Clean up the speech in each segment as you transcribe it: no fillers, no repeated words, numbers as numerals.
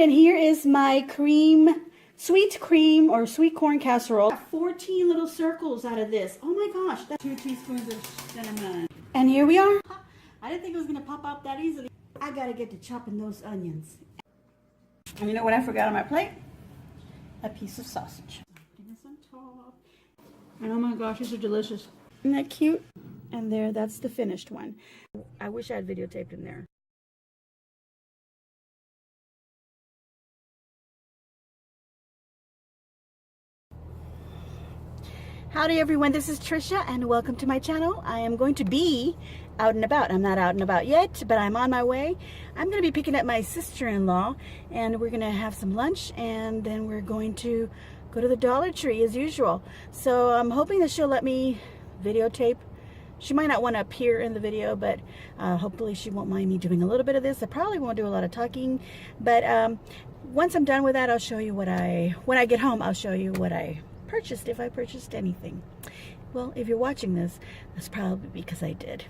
and here is my sweet cream or sweet corn casserole. I got 14 little circles out of this. Oh my gosh, that's 2 teaspoons of cinnamon. And here we are. I didn't think it was gonna pop out that easily. I gotta get to chopping those onions. And you know what I forgot on my plate? A piece of sausage. Putting this on top. And oh my gosh, these are delicious. Isn't that cute? And there, that's the finished one. I wish I had videotaped in there. Howdy everyone, this is Trisha and welcome to my channel. I am going to be out and about. I'm not out and about yet, but I'm on my way. I'm going to be picking up my sister-in-law and we're going to have some lunch and then we're going to go to the Dollar Tree as usual. So I'm hoping that she'll let me videotape. She might not want to appear in the video, but hopefully she won't mind me doing a little bit of this. I probably won't do a lot of talking, but once I'm done with that, I'll show you when I get home, I'll show you what I purchased, if I purchased anything. Well, if you're watching this, that's probably because I did.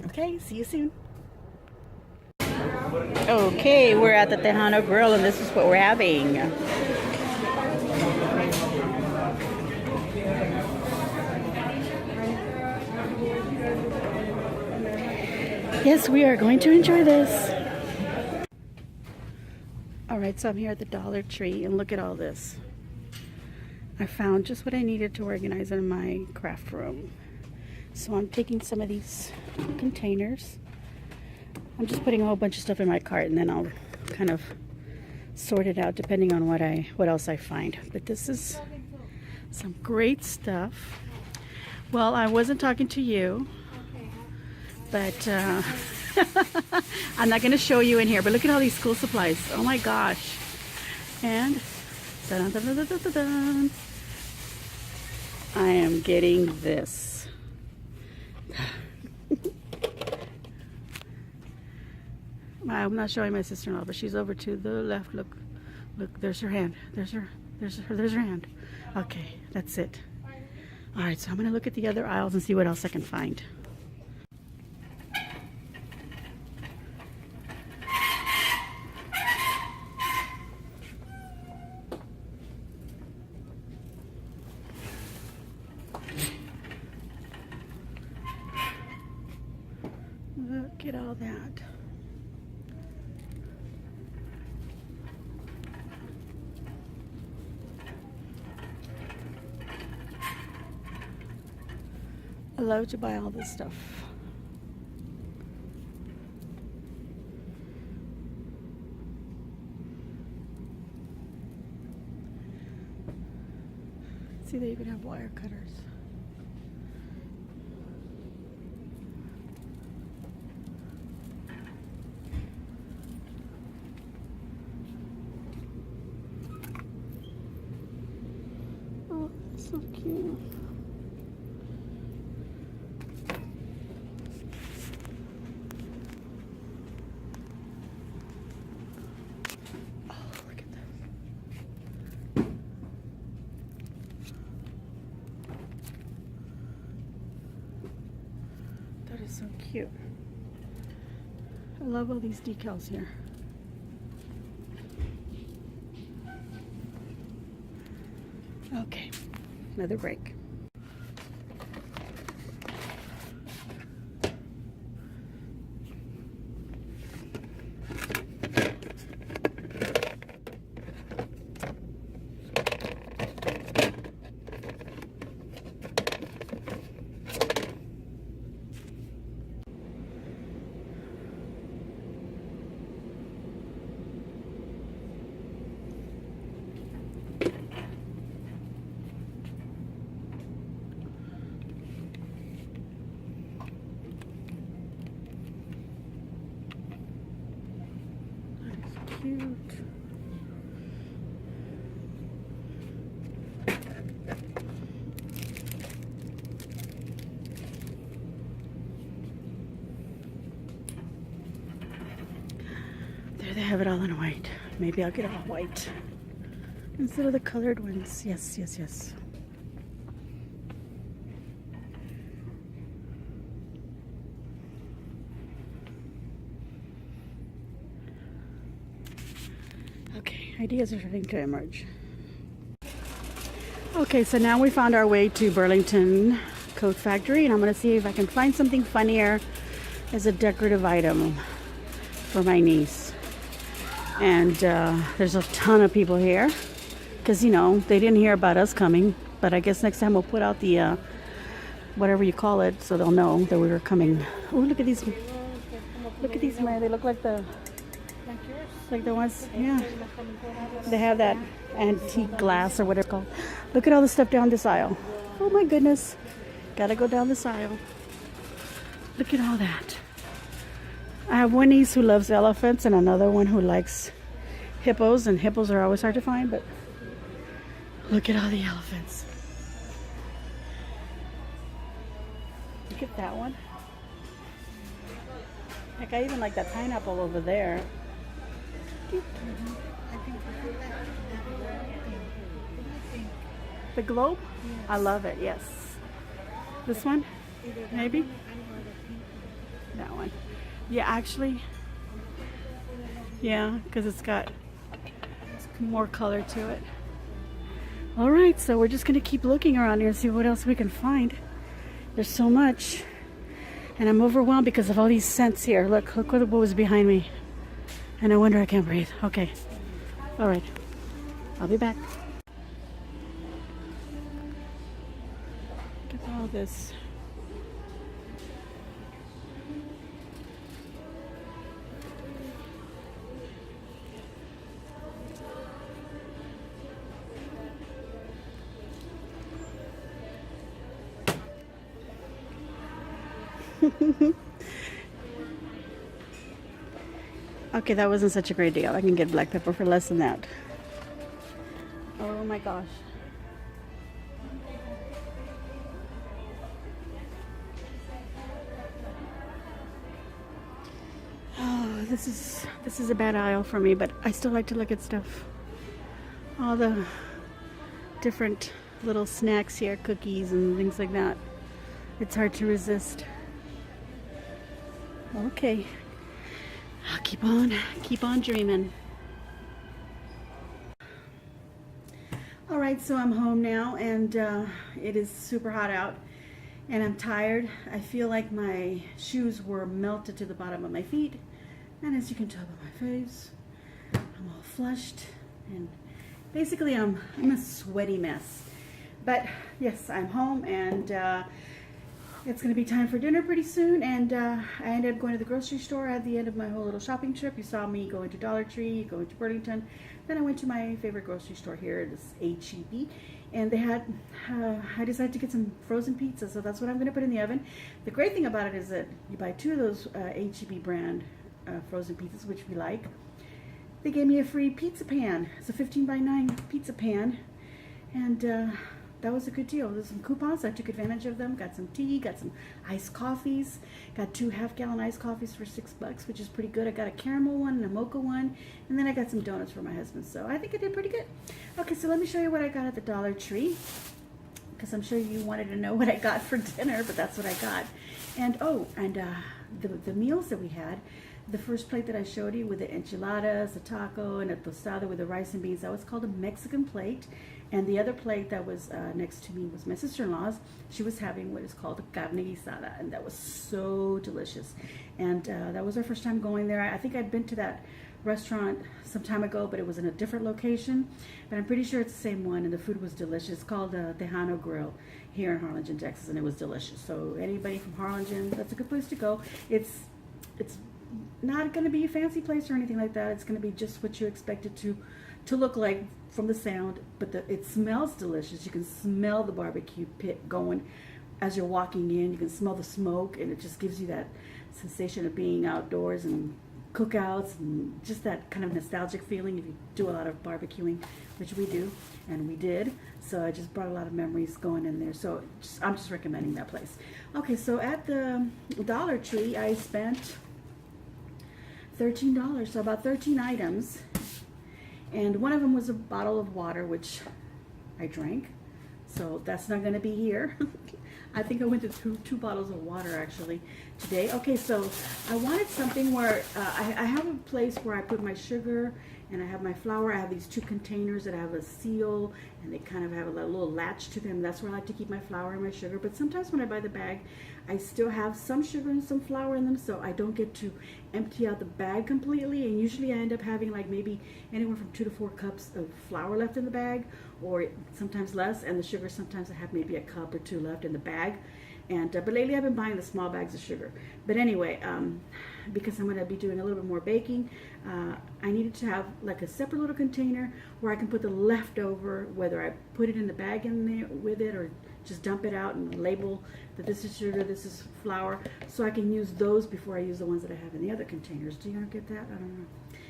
Okay, see you soon. Okay, we're at the Tejano Grill and this is what we're having. Yes, we are going to enjoy this. Alright, so I'm here at the Dollar Tree and look at all this. I found just what I needed to organize in my craft room. So I'm taking some of these containers. I'm just putting a whole bunch of stuff in my cart and then I'll kind of sort it out depending on what else I find. But this is some great stuff. Well, I wasn't talking to you, but I'm not going to show you in here. But look at all these school supplies. Oh my gosh. And dun, dun, dun, dun, dun, dun, dun. I am getting this. I'm not showing my sister-in-law, but she's over to the left. Look, there's her hand. There's her hand. Okay, that's it. All right, so I'm gonna look at the other aisles and see what else I can find. Look at all that. I love to buy all this stuff. See, they even have wire cutters. Oh, so cute. Oh, look at this. That is so cute. I love all these decals here. Okay, another break. Cute. There they have it all in white. Maybe I'll get all white instead of the colored ones. Yes, yes, yes. Okay. Ideas are starting to emerge. Okay, so now we found our way to Burlington Coat Factory, and I'm going to see if I can find something funnier as a decorative item for my niece. And there's a ton of people here because, you know, they didn't hear about us coming, but I guess next time we'll put out the whatever you call it so they'll know that we were coming. Oh, look at these. Look at these, Mary. They look like the ones, yeah. They have that antique glass or whatever it's called. Look at all the stuff down this aisle. Oh my goodness. Gotta go down this aisle. Look at all that. I have one niece who loves elephants and another one who likes hippos, and hippos are always hard to find, but look at all the elephants. Look at that one. Heck, I even like that pineapple over there. The globe? I love it, yes. This one? Maybe? That one. Yeah, actually. Yeah, because it's got more color to it. All right, so we're just going to keep looking around here and see what else we can find. There's so much. And I'm overwhelmed because of all these scents here. Look what was behind me. And no wonder I can't breathe. Okay. All right. I'll be back. Look at all this. Okay, that wasn't such a great deal. I can get black pepper for less than that. Oh my gosh. Oh, this is a bad aisle for me, but I still like to look at stuff. All the different little snacks here, cookies and things like that. It's hard to resist. Okay. I'll keep on dreaming. All right, so I'm home now, and it is super hot out, and I'm tired. I feel like my shoes were melted to the bottom of my feet, and as you can tell by my face, I'm all flushed, and basically I'm a sweaty mess. But yes, I'm home, and it's going to be time for dinner pretty soon, and I ended up going to the grocery store at the end of my whole little shopping trip. You saw me going to Dollar Tree, going to Burlington. Then I went to my favorite grocery store here, this H-E-B, and they had, I decided to get some frozen pizza, so that's what I'm going to put in the oven. The great thing about it is that you buy 2 of those H-E-B brand frozen pizzas, which we like. They gave me a free pizza pan. It's a 15x9 pizza pan, and that was a good deal. There's some coupons. I took advantage of them. Got some tea, got some iced coffees. Got 2 half-gallon iced coffees for $6, which is pretty good. I got a caramel one and a mocha one. And then I got some donuts for my husband. So I think I did pretty good. Okay, so let me show you what I got at the Dollar Tree, because I'm sure you wanted to know what I got for dinner, but that's what I got. And the meals that we had, the first plate that I showed you with the enchiladas, the taco, and a tostada with the rice and beans, that was called a Mexican plate. And the other plate that was next to me was my sister-in-law's. She was having what is called a carne guisada, and that was so delicious. And that was our first time going there. I think I'd been to that restaurant some time ago, but it was in a different location. But I'm pretty sure it's the same one, and the food was delicious. It's called the Tejano Grill here in Harlingen, Texas, and it was delicious. So anybody from Harlingen, that's a good place to go. It's not going to be a fancy place or anything like that. It's going to be just what you expect it to look like from the sound, but it smells delicious. You can smell the barbecue pit going as you're walking in. You can smell the smoke, and it just gives you that sensation of being outdoors and cookouts and just that kind of nostalgic feeling if you do a lot of barbecuing, which we do, and we did. So I just brought a lot of memories going in there. So I'm just recommending that place. Okay, so at the Dollar Tree, I spent $13, so about 13 items. And one of them was a bottle of water, which I drank. So that's not going to be here. I think I went through 2 bottles of water actually today. Okay, so I wanted something where I have a place where I put my sugar And I have my flour. I have these 2 containers that have a seal, and they kind of have a little latch to them. That's where I like to keep my flour and my sugar. But sometimes when I buy the bag, I still have some sugar and some flour in them, so I don't get to empty out the bag completely. And usually I end up having like maybe anywhere from 2 to 4 cups of flour left in the bag, or sometimes less. And the sugar, sometimes I have maybe a cup or 2 left in the bag. And but lately I've been buying the small bags of sugar. But anyway, because I'm going to be doing a little bit more baking, I needed to have like a separate little container where I can put the leftover, whether I put it in the bag in there with it or just dump it out and label that this is sugar, this is flour, so I can use those before I use the ones that I have in the other containers. Do you get that? I don't know.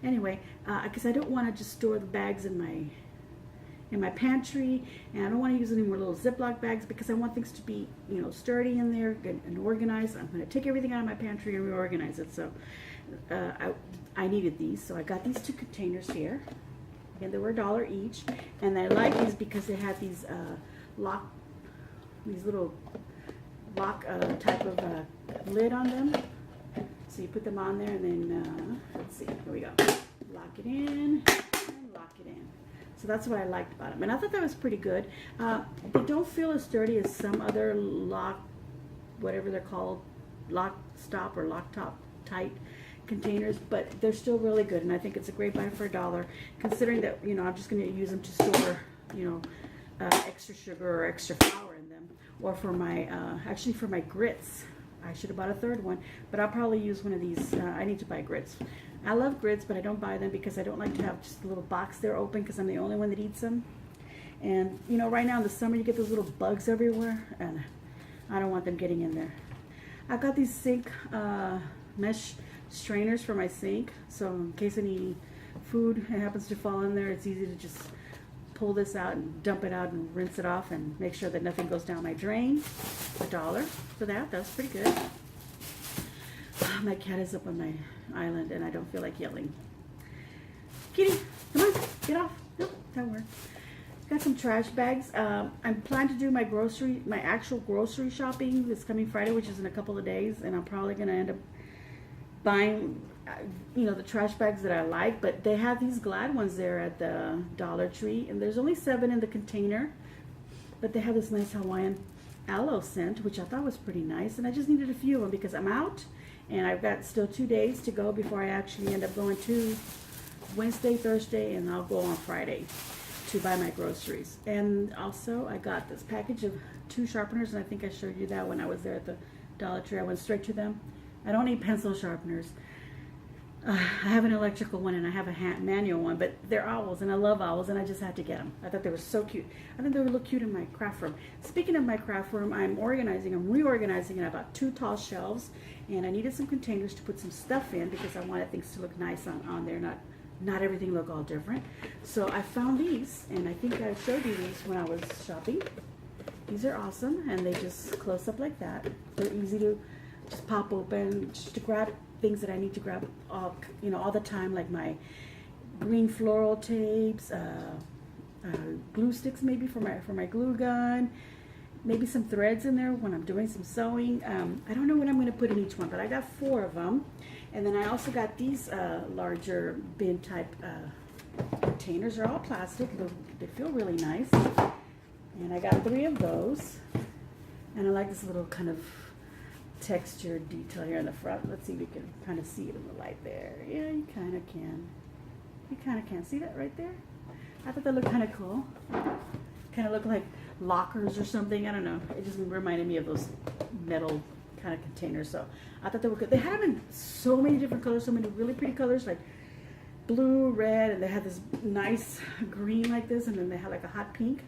Anyway, because I don't want to just store the bags in my pantry, and I don't want to use any more little Ziploc bags because I want things to be, you know, sturdy in there and organized. I'm going to take everything out of my pantry and reorganize it. So I needed these, so I got these 2 containers here. Again, they were $1 each, and I like these because they have these little lock type of lid on them. So you put them on there, and then let's see, here we go. Lock it in and lock it in. So that's what I liked about them, and I thought that was pretty good. They don't feel as sturdy as some other lock, whatever they're called, lock stop or lock top tight containers, but they're still really good, and I think it's a great buy for $1, considering that, you know, I'm just going to use them to store, you know, extra sugar or extra flour in them, or for my actually for my grits. I should have bought a 3rd one, but I'll probably use one of these. I need to buy grits. I love grits, but I don't buy them because I don't like to have just a little box there open because I'm the only one that eats them. And you know, right now in the summer you get those little bugs everywhere, and I don't want them getting in there. I got these sink mesh strainers for my sink, so in case any food happens to fall in there, it's easy to just pull this out and dump it out and rinse it off and make sure that nothing goes down my drain. $1 for that. That's pretty good. My cat is up on my island and I don't feel like yelling. Kitty, come on, get off. Nope, that worked. Got some trash bags. I'm planning to do my actual grocery shopping this coming Friday, which is in a couple of days, and I'm probably going to end up buying, you know, the trash bags that I like, but they have these Glad ones there at the Dollar Tree, and there's only 7 in the container, but they have this nice Hawaiian aloe scent, which I thought was pretty nice, and I just needed a few of them because I'm out, and I've got still 2 days to go before I actually end up going to Wednesday, Thursday, and I'll go on Friday to buy my groceries. And also I got this package of 2 sharpeners, and I think I showed you that when I was there at the Dollar Tree. I went straight to them. I don't need pencil sharpeners. I have an electrical one and I have a manual one, but they're owls and I love owls, and I just had to get them. I thought they were so cute. I think they would look cute in my craft room. Speaking of my craft room, I'm reorganizing, and I bought 2 tall shelves, and I needed some containers to put some stuff in because I wanted things to look nice on there, not everything look all different. So I found these, and I think I showed you these when I was shopping. These are awesome, and they just close up like that. They're easy to just pop open, just to grab things that I need to grab all, you know, all the time, like my green floral tapes, glue sticks maybe for my glue gun, maybe some threads in there when I'm doing some sewing. I don't know what I'm going to put in each one, but I got 4 of them. And then I also got these larger bin type containers. They're all plastic. They feel really nice. And I got 3 of those. And I like this little kind of textured detail here in the front. Let's see if we can kind of see it in the light there. Yeah, you kind of can. You kind of can. See that right there? I thought that looked kind of cool. Kind of look like lockers or something. I don't know. It just reminded me of those metal kind of containers. So I thought they were good. They have them in so many different colors, so many really pretty colors, like blue, red, and they have this nice green like this, and then they have like a hot pink.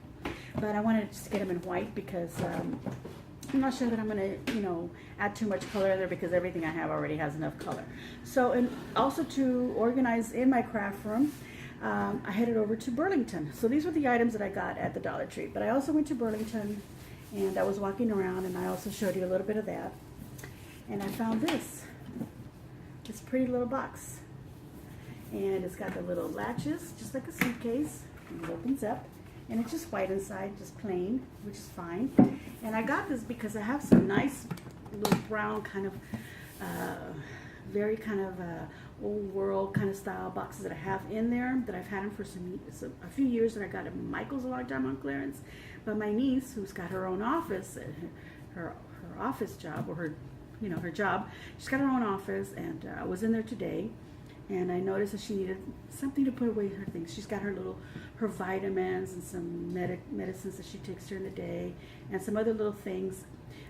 But I wanted to just get them in white because I'm not sure that I'm going to, you know, add too much color in there because everything I have already has enough color. So, and also to organize in my craft room, I headed over to Burlington. So these were the items that I got at the Dollar Tree. But I also went to Burlington, and I was walking around, and I also showed you a little bit of that. And I found this pretty little box. And it's got the little latches, just like a suitcase. And it opens up. And it's just white inside, just plain, which is fine. And I got this because I have some nice little brown kind of, very kind of old world kind of style boxes that I have in there, that I've had them for a few years, that I got at Michael's a long time on clearance. But my niece, who's got her own office, her office job, or her job, she's got her own office, and I was in there today, and I noticed that she needed something to put away her things. She's got her vitamins and some medicines that she takes during the day, and some other little things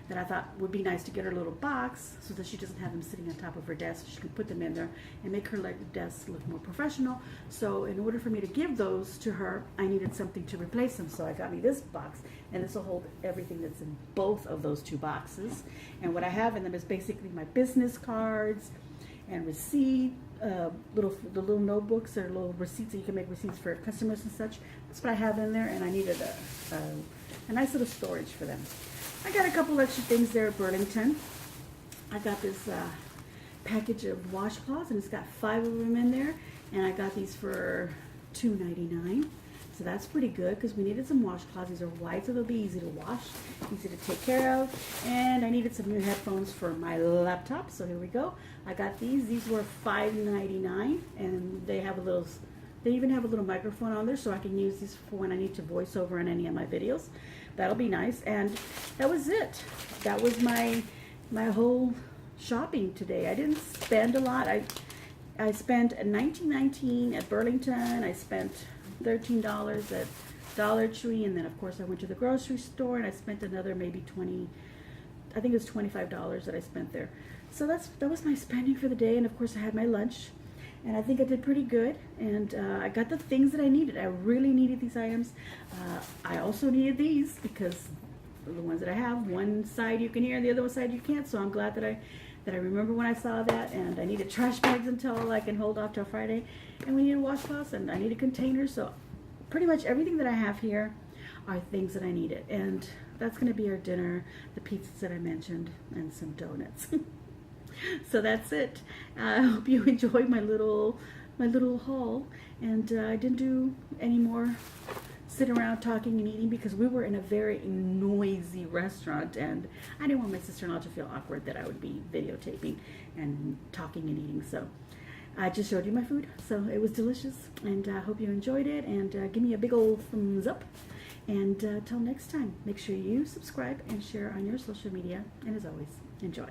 that I thought would be nice to get her a little box, so that she doesn't have them sitting on top of her desk. She can put them in there and make her desk look more professional. So in order for me to give those to her, I needed something to replace them. So I got me this box, and this will hold everything that's in both of those two boxes. And what I have in them is basically my business cards and receipt, the little notebooks or little receipts that you can make receipts for customers and such. That's what I have in there, and I needed a nice little storage for them. I got a couple extra things there at Burlington. I got this package of washcloths, and it's got 5 of them in there, and I got these for $2.99. So that's pretty good, because we needed some washcloths. These are white, so they'll be easy to wash, easy to take care of. And I needed some new headphones for my laptop, so here we go. I got these. These were $5.99, and they even have a little microphone on there, so I can use these for when I need to voice over in any of my videos. That'll be nice. And that was it. That was my whole shopping today. I didn't spend a lot. I spent $19.19 at Burlington. I spent $13 at Dollar Tree, and then of course I went to the grocery store and I spent another maybe I think it was $25 that I spent there. So that was my spending for the day, and of course I had my lunch, and I think I did pretty good, and I got the things that I needed. I really needed these items. I also needed these, because the ones that I have, one side you can hear and the other side you can't, so I'm glad that I remember when I saw that. And I needed trash bags until I can hold off till Friday, and we needed washcloths, and I needed containers. So pretty much everything that I have here are things that I needed, and that's going to be our dinner, the pizzas that I mentioned, and some donuts. So that's it. I hope you enjoyed my little haul, and I didn't do any more sitting around talking and eating, because we were in a very noisy restaurant, and I didn't want my sister-in-law to feel awkward that I would be videotaping and talking and eating. So I just showed you my food, so it was delicious, and I hope you enjoyed it, and give me a big old thumbs up. And till next time, make sure you subscribe and share on your social media, and as always, enjoy.